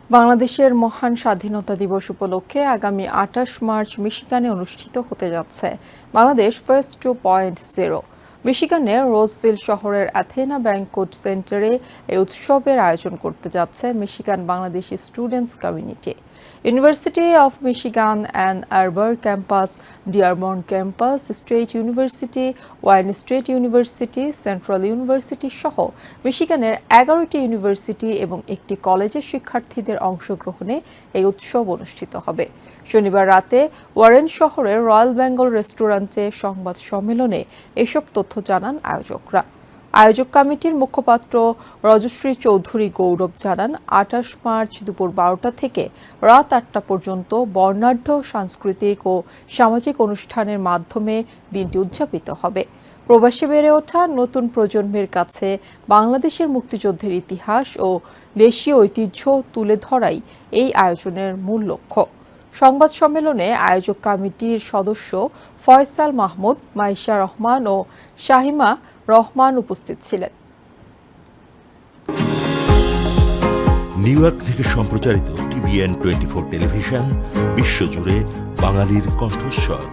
বাংলাদেশের মহান স্বাধীনতা দিবস উপলক্ষে আগামী ২৮ মার্চ মিশিগানে অনুষ্ঠিত হতে যাচ্ছে বাংলাদেশ ফার্স্ট 2.0। মিশিগানের রোজভিল শহরের অ্যাথেনা ব্যাংকোয়েট সেন্টারে এই উৎসবের আয়োজন করতে যাচ্ছে Michigan Bangladeshi students community. University of Michigan Ann Arbor campus, ডিয়ারমন্ড campus, State University, Wayne State University, Central University সহ মিশিগানের ১১টি ইউনিভার্সিটি এবং একটি কলেজের শিক্ষার্থীদের অংশগ্রহণে এই উৎসব অনুষ্ঠিত হবে। শনিবার রাতে ওয়ারেন শহরের রয়্যাল বেঙ্গল রেস্টুরেন্টে সংবাদ সম্মেলনে এসব তথ্য জানান আয়োজকরা। আয়োজক কমিটির মুখপাত্র রজশ্রী চৌধুরী গৌরব জানান, ২৮ মার্চ দুপুর ১২টা থেকে রাত ৮টা পর্যন্ত বর্ণাঢ্য সাংস্কৃতিক ও সামাজিক অনুষ্ঠানের মাধ্যমে দিনটি উদযাপিত হবে। প্রবাসে বেড়ে ওঠা নতুন প্রজন্মের কাছে বাংলাদেশের মুক্তিযুদ্ধের ইতিহাস ও দেশীয় ঐতিহ্য তুলে ধরাই এই আয়োজনের মূল লক্ষ্য। সংবাদ সম্মেলনে আয়োজক কমিটির সদস্য ফয়সাল মাহমুদ, মাইশা রহমান ও শাহিমা রহমান উপস্থিত ছিলেন। নিউ ইয়র্ক থেকে সম্প্রচারিত TVN 24 টেলিভিশন বিশ্বজুড়ে বাঙালির কণ্ঠস্বর।